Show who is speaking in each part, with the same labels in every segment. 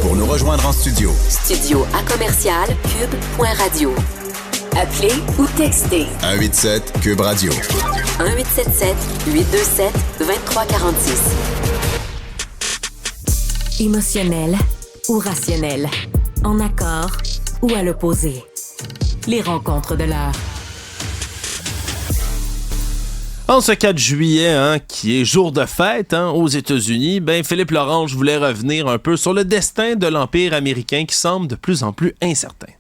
Speaker 1: Pour nous rejoindre en studio.
Speaker 2: Studio à commercial cube.radio. Appelez ou textez.
Speaker 1: 187 Cube Radio.
Speaker 2: 1877 827 2346. Émotionnel ou rationnel. En accord ou à l'opposé. Les rencontres de l'heure.
Speaker 3: En ce 4 juillet, qui est jour de fête aux États-Unis, Philippe Lorange voulait revenir un peu sur le destin de l'Empire américain qui semble de plus en plus incertain.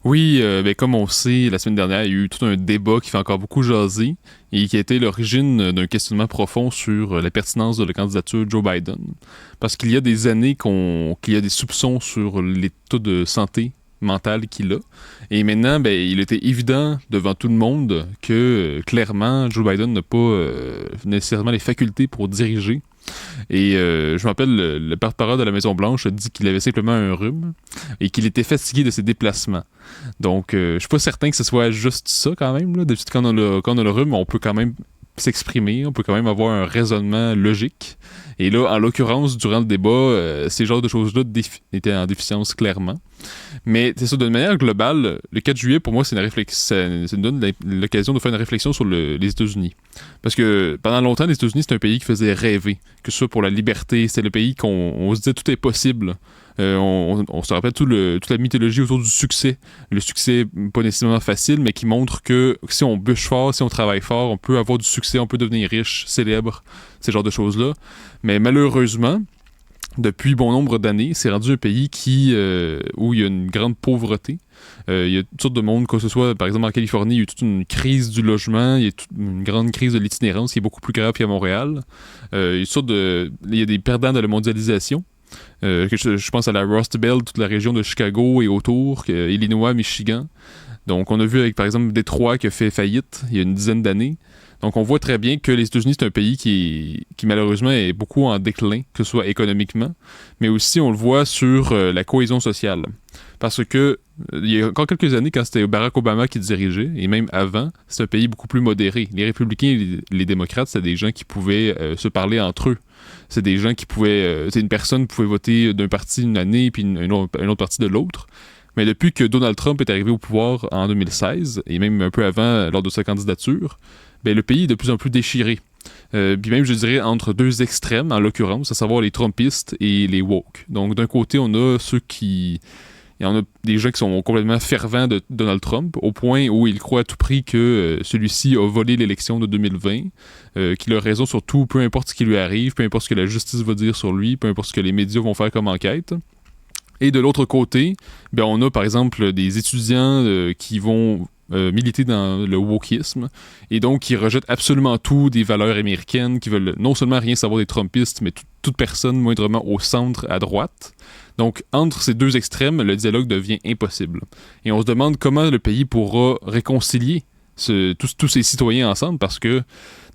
Speaker 4: Oui, comme on sait, la semaine dernière, il y a eu tout un débat qui fait encore beaucoup jaser et qui a été l'origine d'un questionnement profond sur la pertinence de la candidature de Joe Biden. Parce qu'il y a des années qu'il y a des soupçons sur l'état de santé mentale qu'il a. Et maintenant, il était évident devant tout le monde que, clairement, Joe Biden n'a pas nécessairement les facultés pour diriger. Et je me rappelle, le porte-parole de la Maison-Blanche a dit qu'il avait simplement un rhume et qu'il était fatigué de ses déplacements. Donc, je suis pas certain que ce soit juste ça quand même. Là. D'habitude, quand on a le rhume, on peut quand même s'exprimer, on peut quand même avoir un raisonnement logique. Et là, en l'occurrence, durant le débat, ces genres de choses-là étaient en déficience clairement. Mais c'est ça, d'une manière globale, le 4 juillet, pour moi, ça nous donne l'occasion de faire une réflexion sur les États-Unis. Parce que pendant longtemps, les États-Unis, c'est un pays qui faisait rêver, que ce soit pour la liberté, c'est le pays qu'on se disait tout est possible. On se rappelle toute la mythologie autour du succès. Le succès, pas nécessairement facile, mais qui montre que si on bûche fort, si on travaille fort, on peut avoir du succès, on peut devenir riche, célèbre, ces genres de choses-là. Mais malheureusement, depuis bon nombre d'années, c'est rendu un pays où il y a une grande pauvreté. Il y a toutes sortes de monde, que ce soit, par exemple, en Californie, il y a eu toute une crise du logement, il y a une grande crise de l'itinérance qui est beaucoup plus grave qu'à Montréal. Il y a des perdants de la mondialisation. Je pense à la Rust Belt, toute la région de Chicago et autour, Illinois, Michigan. Donc, on a vu avec, par exemple, Détroit qui a fait faillite il y a une dizaine d'années. Donc, on voit très bien que les États-Unis, c'est un pays qui malheureusement est beaucoup en déclin, que ce soit économiquement, mais aussi on le voit sur la cohésion sociale. Parce que il y a encore quelques années, quand c'était Barack Obama qui dirigeait, et même avant, c'était un pays beaucoup plus modéré. Les républicains et les démocrates, c'était des gens qui pouvaient se parler entre eux. C'est des gens qui pouvaient... une personne pouvait voter d'un parti une année, puis une autre partie de l'autre. Mais depuis que Donald Trump est arrivé au pouvoir en 2016, et même un peu avant, lors de sa candidature, le pays est de plus en plus déchiré. Puis même, je dirais, entre deux extrêmes, en l'occurrence, à savoir les Trumpistes et les woke. Donc, d'un côté, on a il y en a des gens qui sont complètement fervents de Donald Trump, au point où ils croient à tout prix que celui-ci a volé l'élection de 2020, qu'il a raison sur tout, peu importe ce qui lui arrive, peu importe ce que la justice va dire sur lui, peu importe ce que les médias vont faire comme enquête. Et de l'autre côté, on a par exemple des étudiants qui vont militer dans le wokisme et donc qui rejettent absolument tout des valeurs américaines, qui veulent non seulement rien savoir des Trumpistes, mais toute personne moindrement au centre à droite. Donc, entre ces deux extrêmes, le dialogue devient impossible. Et on se demande comment le pays pourra réconcilier tous ces citoyens ensemble, parce que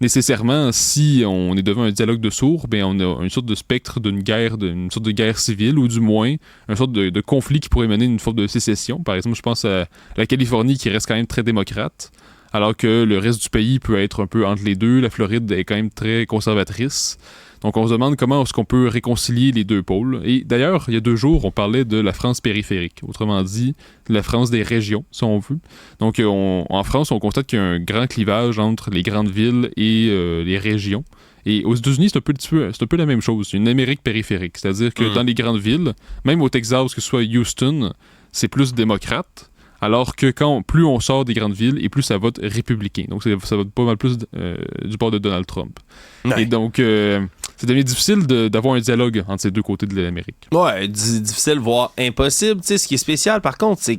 Speaker 4: nécessairement, si on est devant un dialogue de sourds, on a une sorte de spectre d'une sorte de guerre civile, ou du moins une sorte de conflit qui pourrait mener à une forme de sécession. Par exemple, je pense à la Californie qui reste quand même très démocrate, alors que le reste du pays peut être un peu entre les deux. La Floride est quand même très conservatrice. Donc, on se demande comment est-ce qu'on peut réconcilier les deux pôles. Et d'ailleurs, il y a 2 jours, on parlait de la France périphérique. Autrement dit, la France des régions, si on veut. Donc, en France, on constate qu'il y a un grand clivage entre les grandes villes et les régions. Et aux États-Unis, c'est un peu la même chose. C'est une Amérique périphérique. C'est-à-dire que dans les grandes villes, même au Texas, que ce soit Houston, c'est plus démocrate. Alors que plus on sort des grandes villes, et plus ça vote républicain. Donc, ça vote pas mal plus du bord de Donald Trump. Ouais. Et donc, ça devient difficile d'avoir un dialogue entre ces deux côtés de l'Amérique.
Speaker 3: Ouais, difficile, voire impossible. Tu sais, ce qui est spécial, par contre, c'est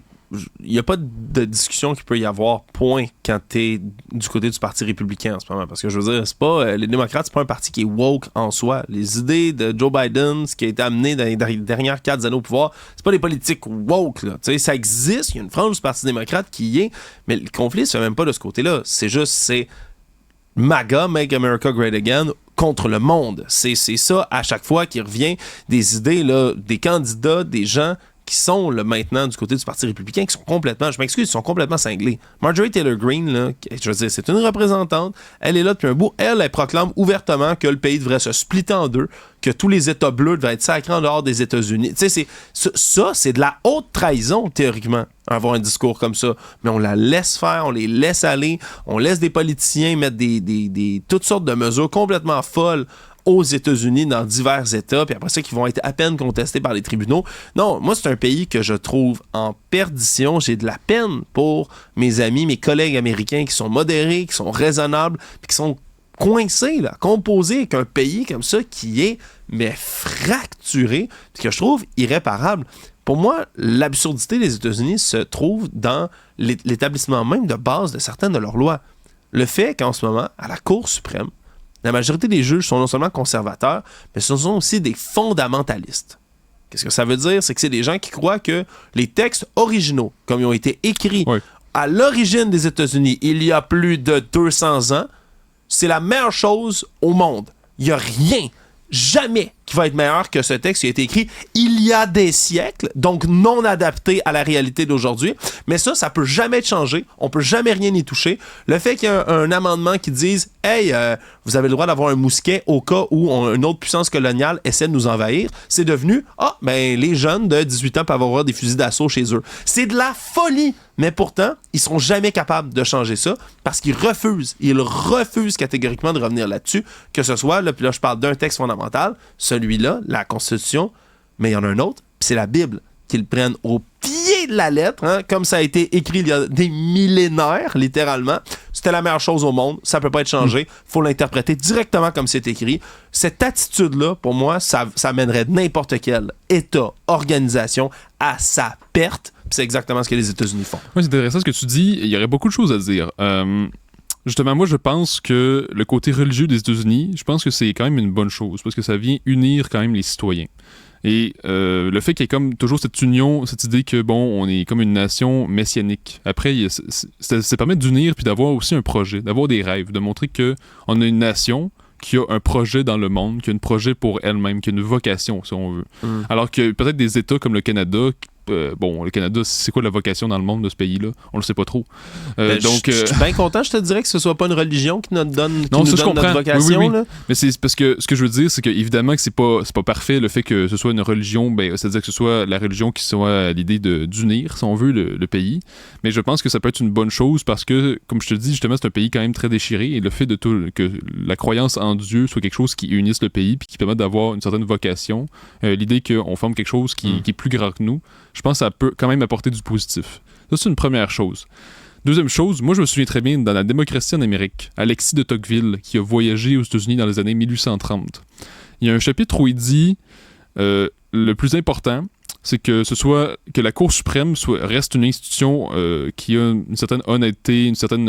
Speaker 3: il n'y a pas de discussion qu'il peut y avoir, point, quand t'es du côté du Parti républicain en ce moment. Parce que je veux dire, c'est pas les démocrates, c'est pas un parti qui est woke en soi. Les idées de Joe Biden, ce qui a été amené dans les dernières 4 années au pouvoir, c'est pas des politiques woke, là. Tu sais, ça existe, il y a une frange du Parti démocrate qui y est, mais le conflit se fait même pas de ce côté-là. C'est MAGA, Make America Great Again, contre le monde. C'est ça, à chaque fois qu'il revient, des idées, là, des candidats, des gens qui sont là, maintenant du côté du Parti républicain, qui sont complètement, je m'excuse, ils sont complètement cinglés. Marjorie Taylor Greene, là, je veux dire, c'est une représentante, elle est là depuis un bout, elle proclame ouvertement que le pays devrait se splitter en deux, que tous les États bleus devraient être sacrés en dehors des États-Unis. Tu sais, ça, c'est de la haute trahison, théoriquement, avoir un discours comme ça. Mais on la laisse faire, on les laisse aller, on laisse des politiciens mettre toutes sortes de mesures complètement folles aux États-Unis, dans divers États, puis après ça, qui vont être à peine contestés par les tribunaux. Non, moi, c'est un pays que je trouve en perdition. J'ai de la peine pour mes amis, mes collègues américains qui sont modérés, qui sont raisonnables, puis qui sont coincés, là, composés avec un pays comme ça qui est, mais fracturé, puis que je trouve irréparable. Pour moi, l'absurdité des États-Unis se trouve dans l'établissement même de base de certaines de leurs lois. Le fait qu'en ce moment, à la Cour suprême, la majorité des juges sont non seulement conservateurs, mais ce sont aussi des fondamentalistes. Qu'est-ce que ça veut dire? C'est que c'est des gens qui croient que les textes originaux, comme ils ont été écrits à l'origine des États-Unis, il y a plus de 200 ans, c'est la meilleure chose au monde. Il n'y a rien, jamais, qui va être meilleur que ce texte qui a été écrit il y a des siècles, donc non adapté à la réalité d'aujourd'hui. Mais ça peut jamais changer. On peut jamais rien y toucher. Le fait qu'il y ait un amendement qui dise « Hey, vous avez le droit d'avoir un mousquet au cas où une autre puissance coloniale essaie de nous envahir », c'est devenu « Ah, ben les jeunes de 18 ans peuvent avoir des fusils d'assaut chez eux. » C'est de la folie! Mais pourtant, ils seront jamais capables de changer ça parce qu'ils refusent. Ils refusent catégoriquement de revenir là-dessus, que ce soit, là, puis là je parle d'un texte fondamental, celui-là, la Constitution, mais il y en a un autre, puis c'est la Bible, qu'ils prennent au pied de la lettre, hein, comme ça a été écrit il y a des millénaires, littéralement. C'était la meilleure chose au monde, ça peut pas être changé, faut l'interpréter directement comme c'est écrit. Cette attitude-là, pour moi, ça mènerait n'importe quel État, organisation à sa perte, puis c'est exactement ce que les États-Unis font.
Speaker 4: Oui, c'est intéressant ce que tu dis, il y aurait beaucoup de choses à dire. Justement, moi, je pense que le côté religieux des États-Unis, je pense que c'est quand même une bonne chose, parce que ça vient unir quand même les citoyens. Et le fait qu'il y ait comme toujours cette union, cette idée que, bon, on est comme une nation messianique. Après, ça permet d'unir puis d'avoir aussi un projet, d'avoir des rêves, de montrer qu'on a une nation qui a un projet dans le monde, qui a un projet pour elle-même, qui a une vocation, si on veut. Alors que peut-être des États comme le Canada... le Canada, c'est quoi la vocation dans le monde de ce pays-là? On le sait pas trop.
Speaker 3: Donc, je suis bien content, je te dirais que ce soit pas une religion qui nous donne, notre vocation.
Speaker 4: Oui.
Speaker 3: Là.
Speaker 4: Mais c'est parce que ce que je veux dire, c'est que évidemment que c'est pas parfait le fait que ce soit une religion, c'est-à-dire que ce soit la religion qui soit l'idée d'unir, si on veut, le pays. Mais je pense que ça peut être une bonne chose parce que, comme je te dis, justement, c'est un pays quand même très déchiré et le fait que la croyance en Dieu soit quelque chose qui unisse le pays puis qui permette d'avoir une certaine vocation, l'idée qu'on forme quelque chose qui est plus grand que nous, je pense que ça peut quand même apporter du positif. Ça, c'est une première chose. Deuxième chose, moi, je me souviens très bien, dans la démocratie en Amérique, Alexis de Tocqueville, qui a voyagé aux États-Unis dans les années 1830, il y a un chapitre où il dit le plus important, c'est que la Cour suprême reste une institution qui a une certaine honnêteté, une certaine,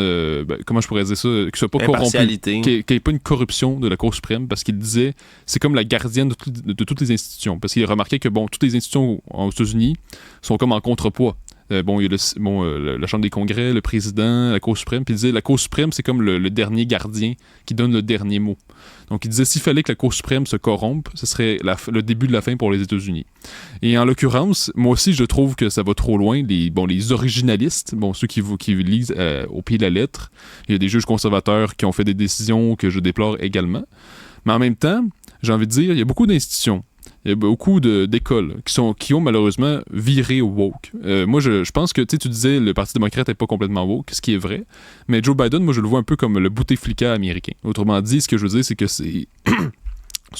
Speaker 4: comment je pourrais dire ça, qui soit pas corrompue, qui n'ait pas une corruption de la Cour suprême, parce qu'il disait, c'est comme la gardienne de toutes les institutions, parce qu'il a remarqué que, bon, toutes les institutions aux États-Unis sont comme en contrepoids. Il y a la Chambre des congrès, le président, la Cour suprême, puis il disait, la Cour suprême, c'est comme le dernier gardien qui donne le dernier mot. Donc, il disait, s'il fallait que la Cour suprême se corrompe, ce serait le début de la fin pour les États-Unis. Et en l'occurrence, moi aussi, je trouve que ça va trop loin. Les originalistes, ceux qui lisent au pied de la lettre, il y a des juges conservateurs qui ont fait des décisions que je déplore également. Mais en même temps, j'ai envie de dire, il y a beaucoup d'institutions. Il y a beaucoup d'écoles qui ont malheureusement viré woke. Moi, je pense que tu disais le Parti démocrate n'est pas complètement woke, ce qui est vrai. Mais Joe Biden, moi, je le vois un peu comme le Bouteflika américain. Autrement dit, ce que je veux dire, c'est que c'est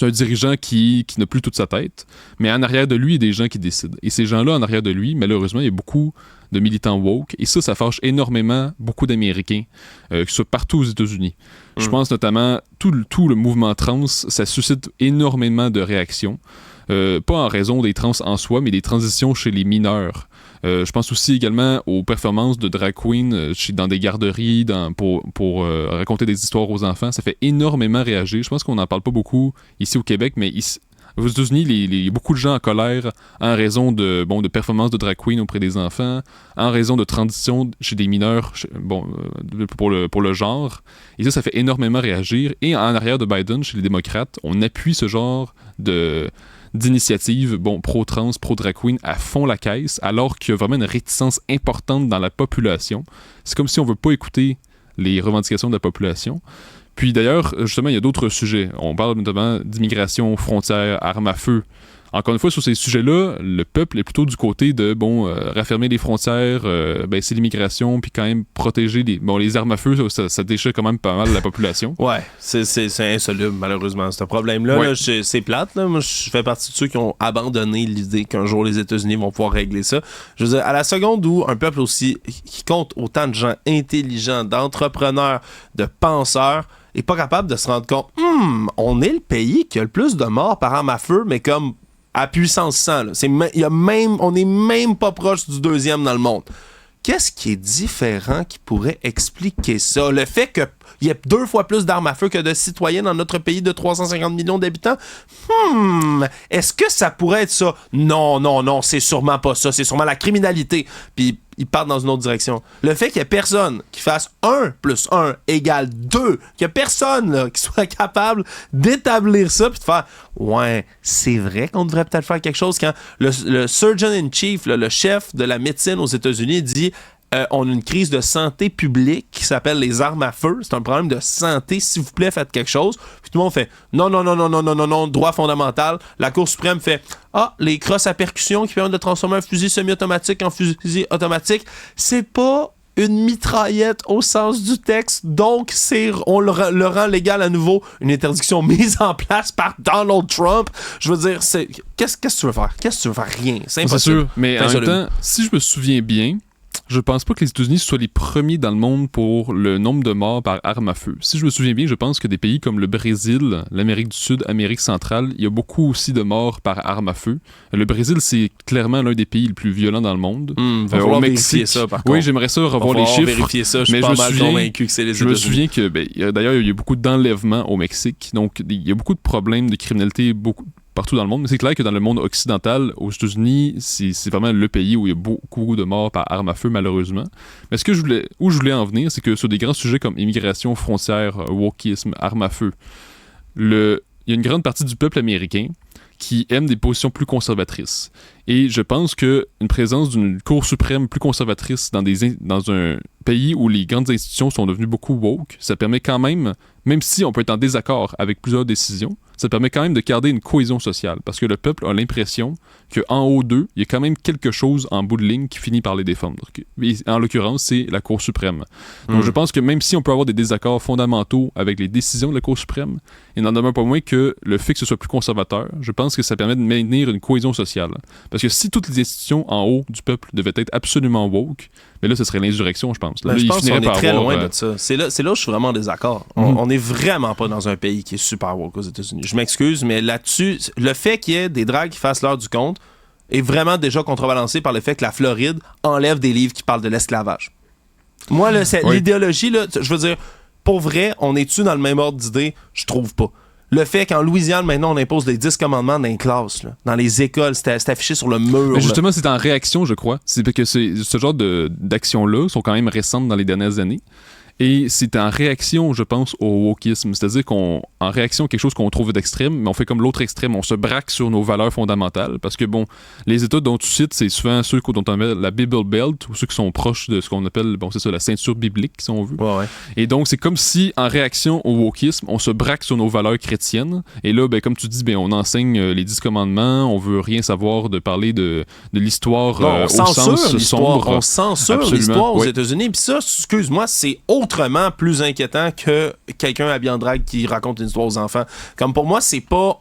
Speaker 4: un dirigeant qui n'a plus toute sa tête, mais en arrière de lui, il y a des gens qui décident. Et ces gens-là, en arrière de lui, malheureusement, il y a beaucoup de militants woke. Et ça fâche énormément beaucoup d'Américains, qui sont partout aux États-Unis. Je pense notamment, tout le mouvement trans, ça suscite énormément de réactions. Pas en raison des trans en soi, mais des transitions chez les mineurs. Je pense aussi également aux performances de drag queen dans des garderies pour raconter des histoires aux enfants. Ça fait énormément réagir. Je pense qu'on n'en parle pas beaucoup ici au Québec, mais aux États-Unis, il y a beaucoup de gens en colère en raison de performances de drag queen auprès des enfants, en raison de transitions chez des mineurs pour le genre. Et ça fait énormément réagir. Et en arrière de Biden, chez les démocrates, on appuie ce genre d'initiatives, pro-trans, pro-drag queen, à fond la caisse, alors qu'il y a vraiment une réticence importante dans la population. C'est comme si on veut pas écouter les revendications de la population. Puis d'ailleurs, justement, il y a d'autres sujets. On parle notamment d'immigration, frontières, armes à feu. Encore une fois, sur ces sujets-là, le peuple est plutôt du côté de, raffermer les frontières, baisser l'immigration, puis quand même protéger les armes à feu, ça déchire quand même pas mal la population.
Speaker 3: Ouais, c'est insoluble, malheureusement, ce problème-là.
Speaker 4: Ouais.
Speaker 3: Là, c'est plate, là. Moi, je fais partie de ceux qui ont abandonné l'idée qu'un jour les États-Unis vont pouvoir régler ça. Je veux dire, à la seconde où un peuple aussi, qui compte autant de gens intelligents, d'entrepreneurs, de penseurs, est pas capable de se rendre compte, on est le pays qui a le plus de morts par arme à feu, mais comme à puissance 100. Là. On n'est même pas proche du deuxième dans le monde. Qu'est-ce qui est différent qui pourrait expliquer ça? Le fait qu'il y ait 2 fois plus d'armes à feu que de citoyens dans notre pays de 350 millions d'habitants? Est-ce que ça pourrait être ça? Non, c'est sûrement pas ça. C'est sûrement la criminalité. Puis ils partent dans une autre direction. Le fait qu'il y ait personne qui fasse 1 + 1 = 2, qu'il y a personne là, qui soit capable d'établir ça puis de faire « Ouais, c'est vrai qu'on devrait peut-être faire quelque chose » quand le Surgeon in Chief, là, le chef de la médecine aux États-Unis dit on a une crise de santé publique qui s'appelle les armes à feu. C'est un problème de santé. S'il vous plaît, faites quelque chose. Puis tout le monde fait non, droit fondamental. La Cour suprême fait les crosses à percussion qui permettent de transformer un fusil semi-automatique en fusil automatique. C'est pas une mitraillette au sens du texte. Donc, on le rend légal à nouveau. Une interdiction mise en place par Donald Trump. Je veux dire, qu'est-ce que tu veux faire? Qu'est-ce que tu veux faire? Rien. C'est impossible.
Speaker 4: C'est sûr, mais en même temps, si je me souviens bien, je pense pas que les États-Unis soient les premiers dans le monde pour le nombre de morts par arme à feu. Si je me souviens bien, je pense que des pays comme le Brésil, l'Amérique du Sud, Amérique centrale, il y a beaucoup aussi de morts par arme à feu. Le Brésil, c'est clairement l'un des pays les plus violents dans le monde.
Speaker 3: Va falloir vérifier ça, par contre.
Speaker 4: Oui, j'aimerais ça revoir les chiffres.
Speaker 3: Vérifier ça. Je suis pas mal convaincu que c'est les États-Unis.
Speaker 4: Je me souviens que, d'ailleurs, il y a beaucoup d'enlèvements au Mexique. Donc, il y a beaucoup de problèmes de criminalité, partout dans le monde, mais c'est clair que dans le monde occidental, aux États-Unis, c'est vraiment le pays où il y a beaucoup de morts par arme à feu, malheureusement. Mais où je voulais en venir, c'est que sur des grands sujets comme immigration, frontières, wokisme, arme à feu, il y a une grande partie du peuple américain qui aime des positions plus conservatrices. Et je pense qu'une présence d'une Cour suprême plus conservatrice dans un pays où les grandes institutions sont devenues beaucoup woke, ça permet quand même si on peut être en désaccord avec plusieurs décisions, ça permet quand même de garder une cohésion sociale. Parce que le peuple a l'impression qu'en haut d'eux, il y a quand même quelque chose en bout de ligne qui finit par les défendre. Et en l'occurrence, c'est la Cour suprême. Donc je pense que même si on peut avoir des désaccords fondamentaux avec les décisions de la Cour suprême, il n'en demeure pas moins que le fait que ce soit plus conservateur, je pense que ça permet de maintenir une cohésion sociale. Parce que si toutes les institutions en haut du peuple devaient être absolument woke, mais là, ce serait l'insurrection, je pense. Là,
Speaker 3: je pense qu'on est très loin
Speaker 4: de
Speaker 3: ça. C'est là où je suis vraiment en désaccord. On est vraiment pas dans un pays qui est super woke aux États-Unis. Je m'excuse, mais là-dessus, le fait qu'il y ait des drags qui fassent l'heure du compte est vraiment déjà contrebalancé par le fait que la Floride enlève des livres qui parlent de l'esclavage. Moi, là, l'idéologie, là, je veux dire, pour vrai, on est-tu dans le même ordre d'idée? Je trouve pas. Le fait qu'en Louisiane, maintenant, on impose les 10 commandements dans les classes, là, dans les écoles, c'est affiché sur le mur.
Speaker 4: Mais justement, c'est en réaction, je crois. C'est parce que ce genre d'actions-là sont quand même récentes dans les dernières années. Et c'est en réaction, je pense, au wokisme. C'est-à-dire qu'en réaction à quelque chose qu'on trouve d'extrême, mais on fait comme l'autre extrême. On se braque sur nos valeurs fondamentales. Parce que, les États dont tu cites, c'est souvent ceux dont on appelle la Bible Belt, ou ceux qui sont proches de ce qu'on appelle, c'est ça, la ceinture biblique, si on veut.
Speaker 3: Ouais.
Speaker 4: Et donc, c'est comme si, en réaction au wokisme, on se braque sur nos valeurs chrétiennes. Et là, comme tu dis, on enseigne les 10 commandements, on veut rien savoir de parler de l'histoire au sens sombre.
Speaker 3: On censure l'histoire aux États-Unis. Puis ça, excuse-moi, c'est autrement plus inquiétant que quelqu'un habillé en drague qui raconte une histoire aux enfants. Comme pour moi,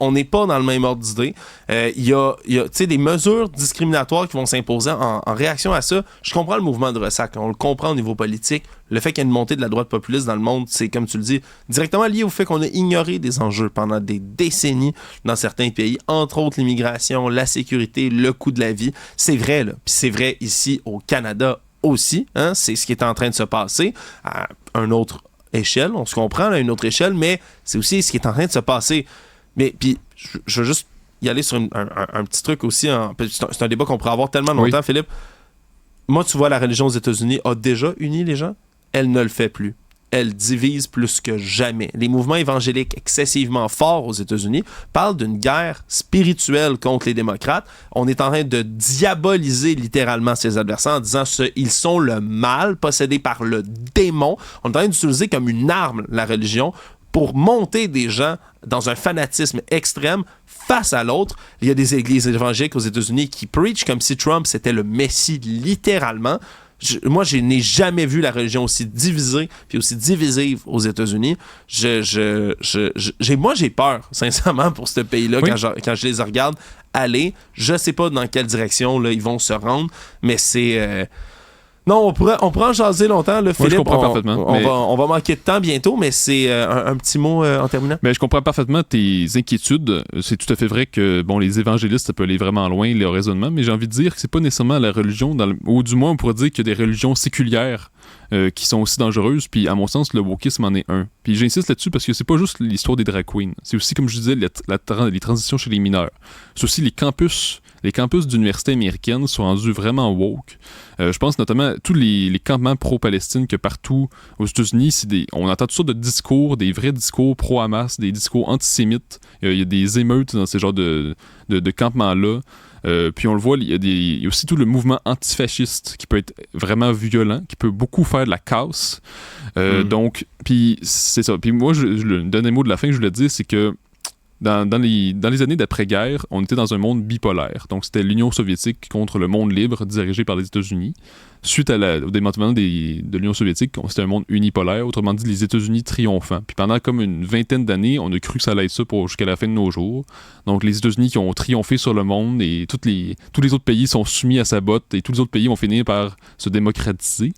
Speaker 3: on n'est pas dans le même ordre d'idée. Il y a des mesures discriminatoires qui vont s'imposer en réaction à ça. Je comprends le mouvement de ressac. On le comprend au niveau politique. Le fait qu'il y ait une montée de la droite populiste dans le monde, c'est, comme tu le dis, directement lié au fait qu'on a ignoré des enjeux pendant des décennies dans certains pays, entre autres l'immigration, la sécurité, le coût de la vie. C'est vrai, là. Puis c'est vrai ici au Canada aussi, hein, c'est ce qui est en train de se passer à une autre échelle, on se comprend à une autre échelle, mais c'est aussi ce qui est en train de se passer. Mais puis, je veux juste y aller sur un petit truc aussi, c'est un débat qu'on pourrait avoir tellement longtemps, Philippe. Moi, tu vois, la religion aux États-Unis a déjà uni les gens, elle ne le fait plus. elle divise plus que jamais. Les mouvements évangéliques excessivement forts aux États-Unis parlent d'une guerre spirituelle contre les démocrates. On est en train de diaboliser littéralement ses adversaires en disant ils sont le mal, possédés par le démon. On est en train d'utiliser comme une arme la religion pour monter des gens dans un fanatisme extrême face à l'autre. Il y a des églises évangéliques aux États-Unis qui preachent comme si Trump c'était le Messie littéralement. Moi, je n'ai jamais vu la religion aussi divisée puis aussi divisive aux États-Unis. Moi, j'ai peur, sincèrement, pour ce pays-là
Speaker 4: oui.
Speaker 3: quand je les regarde aller. Je sais pas dans quelle direction là, ils vont se rendre, mais c'est... Non, on pourrait en jaser longtemps, là, Philippe.
Speaker 4: Je comprends parfaitement.
Speaker 3: On va manquer de temps bientôt, mais c'est un petit mot en terminant.
Speaker 4: Mais je comprends parfaitement tes inquiétudes. C'est tout à fait vrai que les évangélistes, ça peut aller vraiment loin, leur raisonnement, mais j'ai envie de dire que c'est pas nécessairement la religion, ou du moins on pourrait dire qu'il y a des religions séculières qui sont aussi dangereuses, puis à mon sens, le wokisme en est un. Puis j'insiste là-dessus parce que c'est pas juste l'histoire des drag queens, c'est aussi, comme je disais, les transitions chez les mineurs. C'est aussi les campus d'universités américaines sont rendus vraiment woke. Je pense notamment à tous les campements pro-Palestine que partout aux États-Unis, on entend toutes sortes de discours, des vrais discours pro-Hamas, des discours antisémites. Il y a des émeutes dans ces genres de campements-là. Puis on le voit, il y a aussi tout le mouvement antifasciste qui peut être vraiment violent, qui peut beaucoup faire de la casse. Donc, puis c'est ça. Puis moi, le dernier mot de la fin que je voulais dire, c'est que dans les années d'après-guerre, on était dans un monde bipolaire. Donc, c'était l'Union soviétique contre le monde libre dirigé par les États-Unis. Suite au démantèlement de l'Union soviétique, c'était un monde unipolaire, autrement dit, les États-Unis triomphant. Puis pendant comme une vingtaine d'années, on a cru que ça allait être ça jusqu'à la fin de nos jours. Donc, les États-Unis qui ont triomphé sur le monde et tous les autres pays sont soumis à sa botte et tous les autres pays vont finir par se démocratiser.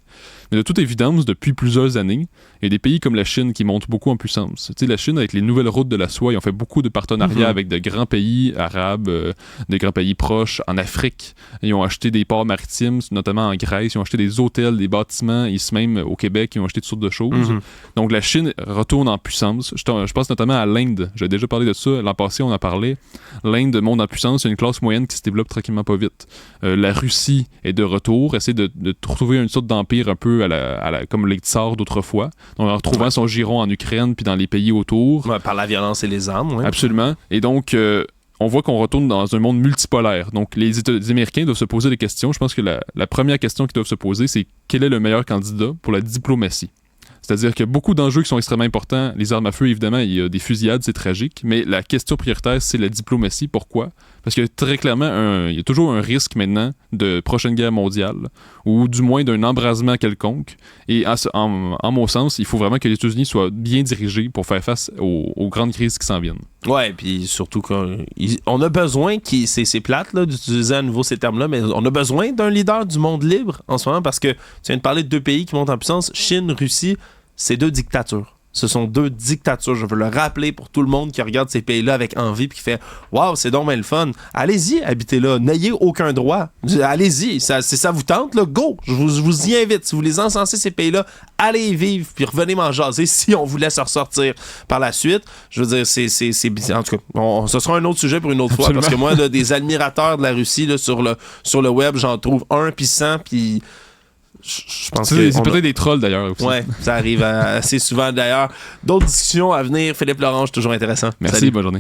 Speaker 4: Mais de toute évidence, depuis plusieurs années, il y a des pays comme la Chine qui montent beaucoup en puissance. Tu sais, la Chine, avec les nouvelles routes de la soie, ils ont fait beaucoup de partenariats avec de grands pays arabes, de grands pays proches. En Afrique, ils ont acheté des ports maritimes, notamment en Grèce. Ils ont acheté des hôtels, des bâtiments. Ici même, au Québec, ils ont acheté toutes sortes de choses. Donc, la Chine retourne en puissance. Je pense notamment à l'Inde. J'ai déjà parlé de ça. L'an passé, on en parlait. L'Inde monte en puissance. Il y a une classe moyenne qui se développe tranquillement pas vite. La Russie est de retour. Essaie de retrouver une sorte d'empire un peu comme les tsars d'autrefois. Donc, en retrouvant son giron en Ukraine puis dans les pays autour.
Speaker 3: Ouais, par la violence et les armes, oui.
Speaker 4: Absolument. Et donc, on voit qu'on retourne dans un monde multipolaire. Donc, les Américains doivent se poser des questions. Je pense que la première question qu'ils doivent se poser, c'est quel est le meilleur candidat pour la diplomatie? C'est-à-dire qu'il y a beaucoup d'enjeux qui sont extrêmement importants. Les armes à feu, évidemment, il y a des fusillades, c'est tragique. Mais la question prioritaire, c'est la diplomatie. Pourquoi? Parce que très clairement, il y a toujours un risque maintenant de prochaine guerre mondiale, ou du moins d'un embrasement quelconque. Et en mon sens, il faut vraiment que les États-Unis soient bien dirigés pour faire face aux grandes crises qui s'en viennent.
Speaker 3: Ouais, puis surtout qu'on a besoin, c'est plate là, d'utiliser à nouveau ces termes-là, mais on a besoin d'un leader du monde libre en ce moment, parce que tu viens de parler de deux pays qui montent en puissance, Chine, Russie, c'est deux dictatures. Ce sont deux dictatures. Je veux le rappeler pour tout le monde qui regarde ces pays-là avec envie et qui fait « Wow, c'est donc bien le fun. Allez-y, habitez là. N'ayez aucun droit. Allez-y. Si ça vous tente, là, go. Je vous y invite. Si vous les encensez, ces pays-là, allez y vivre puis revenez m'en jaser si on vous laisse ressortir par la suite. » Je veux dire, c'est en tout cas, ce sera un autre sujet pour une autre fois. Parce que moi, là, des admirateurs de la Russie là, sur le web, j'en trouve 1 puis 100 puis... Je pense que
Speaker 4: c'est peut-être des trolls d'ailleurs aussi.
Speaker 3: Ouais, ça arrive assez souvent d'ailleurs. D'autres discussions à venir. Philippe Lorange, toujours intéressant.
Speaker 4: Merci,
Speaker 3: Salut.
Speaker 4: bonne journée.